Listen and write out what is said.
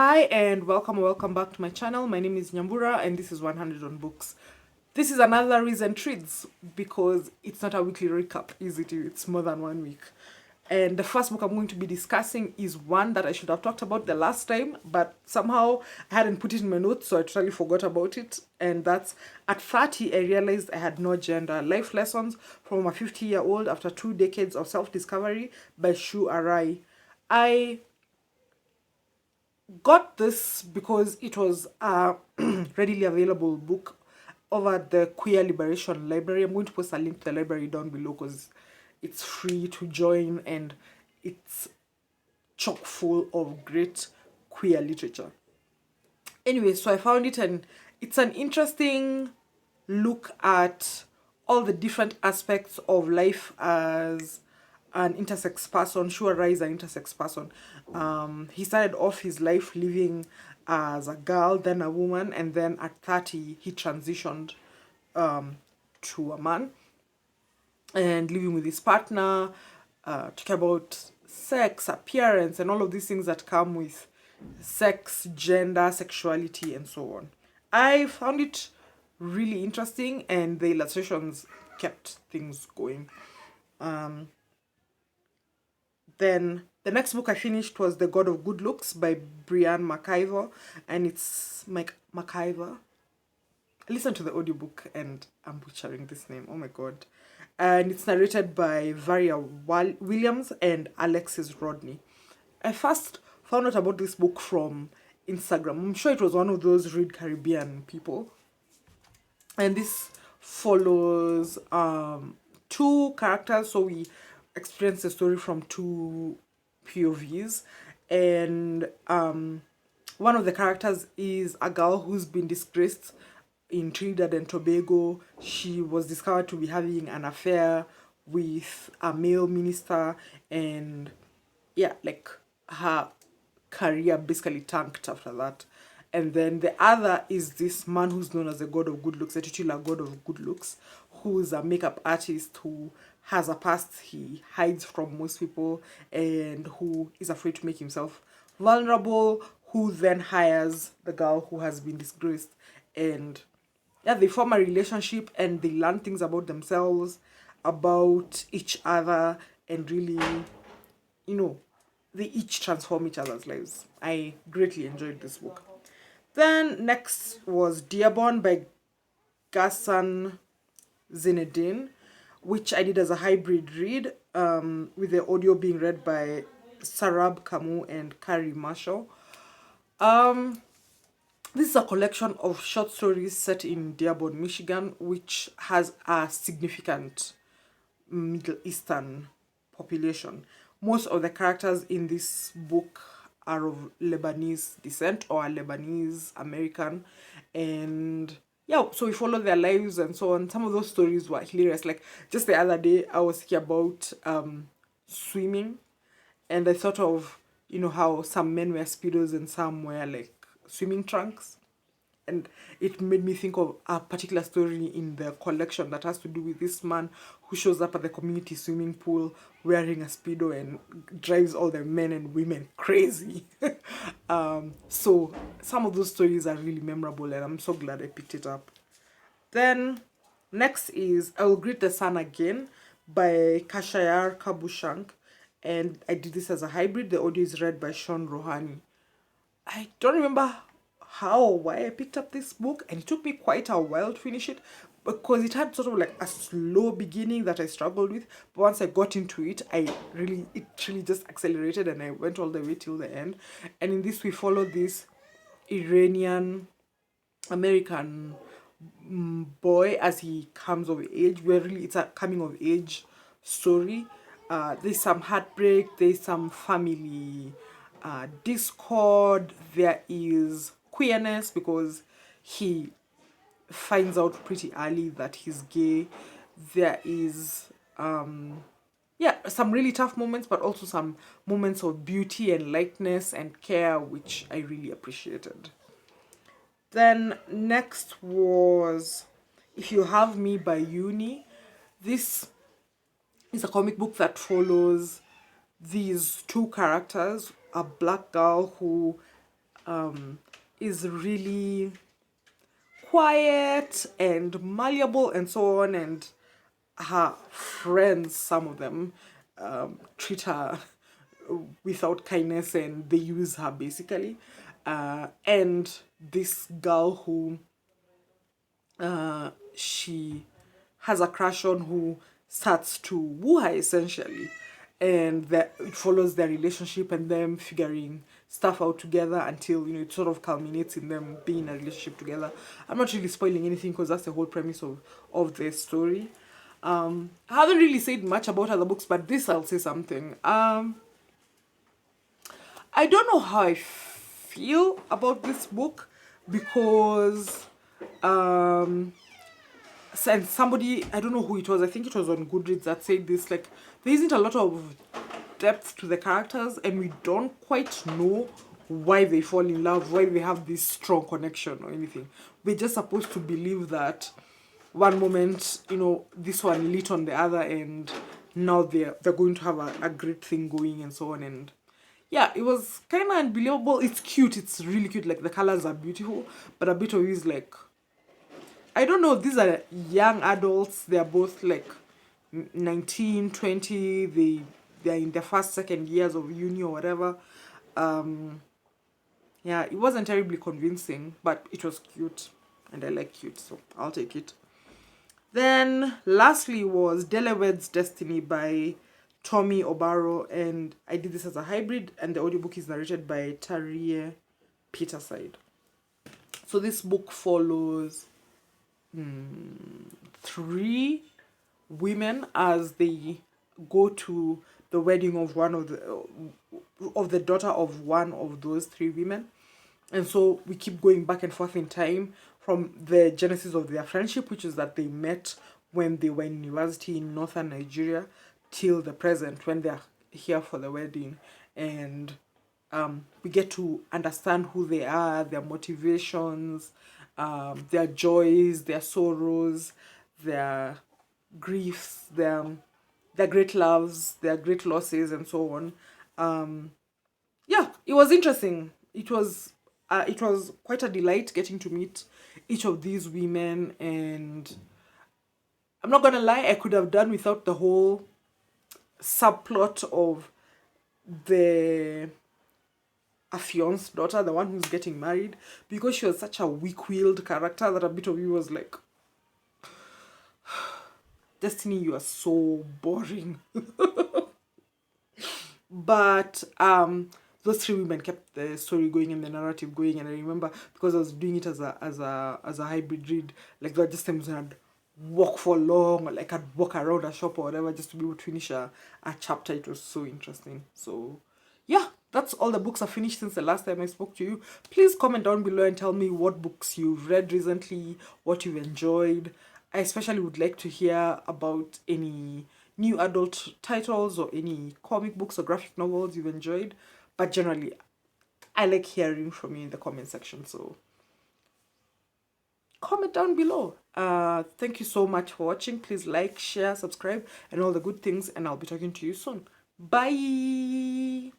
Hi and welcome back to my channel. My name is Nyambura and this is 100 on Books. This is another recent reads because it's not a weekly recap, is it? It's more than 1 week. And the first book I'm going to be discussing is one that I should have talked about the last time, but somehow I hadn't put it in my notes, so I totally forgot about it. And that's At 30, I realized I had no gender. Life Lessons from a 50-year-old after 2 decades of self-discovery by Shou Arai. I got this because it was a readily available book over the Queer Liberation Library. I'm going to post a link to the library down below because it's free to join and it's chock full of great queer literature. Anyway, so I found it and it's an interesting look at all the different aspects of life as an intersex person. Shou Arai is an intersex person. He started off his life living as a girl, then a woman, and then at 30 he transitioned to a man and living with his partner, talking about sex, appearance, and all of these things that come with sex, gender, sexuality, and so on. I found it really interesting, and the illustrations kept things going. Then the next book I finished was The God of Good Looks by Breanne McIvor, and it's McIvor. Listen to the audiobook, and I'm butchering this name. Oh my god. And it's narrated by Varia Williams and Alexis Rodney. I first found out about this book from Instagram. I'm sure it was one of those Read Caribbean people. And this follows two characters, so we experience the story from two POVs. And one of the characters is a girl who's been disgraced in Trinidad and Tobago. She was discovered to be having an affair with a male minister, and yeah, like her career basically tanked after that. And then the other is this man who's known as the God of Good Looks, the titular God of Good Looks, who's a makeup artist who has a past he hides from most people and who is afraid to make himself vulnerable, who then hires the girl who has been disgraced. And yeah, they form a relationship and they learn things about themselves, about each other, and really, you know, they each transform each other's lives. I greatly enjoyed this book. Then next was Dearborn by Ghassan Zeineddine, which I did as a hybrid read, with the audio being read by Sarab, Kamoo, and Qarie Marshall. This is a collection of short stories set in Dearborn, Michigan, which has a significant Middle Eastern population. Most of the characters in this book are of Lebanese descent or are Lebanese American, and yeah, so we follow their lives and so on. Some of those stories were hilarious. Like just the other day, I was thinking about swimming, and I thought of, you know, how some men wear speedos and some wear like swimming trunks, and it made me think of a particular story in the collection that has to do with this man who shows up at the community swimming pool wearing a speedo and drives all the men and women crazy. So some of those stories are really memorable, and I'm so glad I picked it up. Then next is I Will Greet the Sun Again by Khashayar Khabushani, and I did this as a hybrid. The audio is read by Rohani. I don't remember how or why I picked up this book, and it took me quite a while to finish it because it had sort of like a slow beginning that I struggled with. But once I got into it, it really just accelerated, and I went all the way till the end. And in this, we follow this Iranian American boy as he comes of age. Where really it's a coming of age story. There's some heartbreak, there's some family discord, there is queerness because he finds out pretty early that he's gay. There is yeah, some really tough moments, but also some moments of beauty and lightness and care, which I really appreciated. Then next was If You Have Me by Eunnie. This is a comic book that follows these two characters, a black girl who is really quiet and malleable and so on, and her friends, some of them, treat her without kindness and they use her basically. And this girl who she has a crush on, who starts to woo her essentially, and that it follows their relationship and them figuring stuff out together until it sort of culminates in them being in a relationship together. I'm not really spoiling anything because that's the whole premise of the story. I haven't really said much about other books, but this I'll say something. I don't know how I feel about this book because and somebody, I don't know who it was, I think it was on Goodreads, that said this, like, there isn't a lot of depth to the characters and we don't quite know why they fall in love, why they have this strong connection or anything. We're just supposed to believe that one moment, this one lit on the other and now they're going to have a great thing going and so on. And yeah, it was kind of unbelievable. It's cute, it's really cute, like the colors are beautiful, but a bit of it is like, I don't know, these are young adults, they're both like 19, 20, they're in their first, second years of uni or whatever. Yeah, it wasn't terribly convincing, but it was cute, and I like cute, so I'll take it. Then lastly was Dele Weds Destiny by Tommy Obaro, and I did this as a hybrid, and the audiobook is narrated by Qarie Peterside. So this book follows 3 women as they go to the wedding of one of the daughter of one of those 3 women. And so we keep going back and forth in time from the genesis of their friendship, which is that they met when they were in university in northern Nigeria, till the present when they're here for the wedding. And we get to understand who they are, their motivations, their joys, their sorrows, their griefs, their great loves, their great losses, and so on. Yeah, it was interesting. It was quite a delight getting to meet each of these women, and I'm not gonna lie, I could have done without the whole subplot of the affianced daughter, the one who's getting married, because she was such a weak-willed character that a bit of you was like, Destiny, you are so boring. But those 3 women kept the story going and the narrative going, and I remember because I was doing it as a hybrid read, like there were just times when I'd walk for long, or like I'd walk around a shop or whatever just to be able to finish a chapter. It was so interesting. So yeah, that's all the books I've finished since the last time I spoke to you. Please comment down below and tell me what books you've read recently, what you've enjoyed. I especially would like to hear about any new adult titles or any comic books or graphic novels you've enjoyed. But generally, I like hearing from you in the comment section. So comment down below. Thank you so much for watching. Please like, share, subscribe, and all the good things. And I'll be talking to you soon. Bye.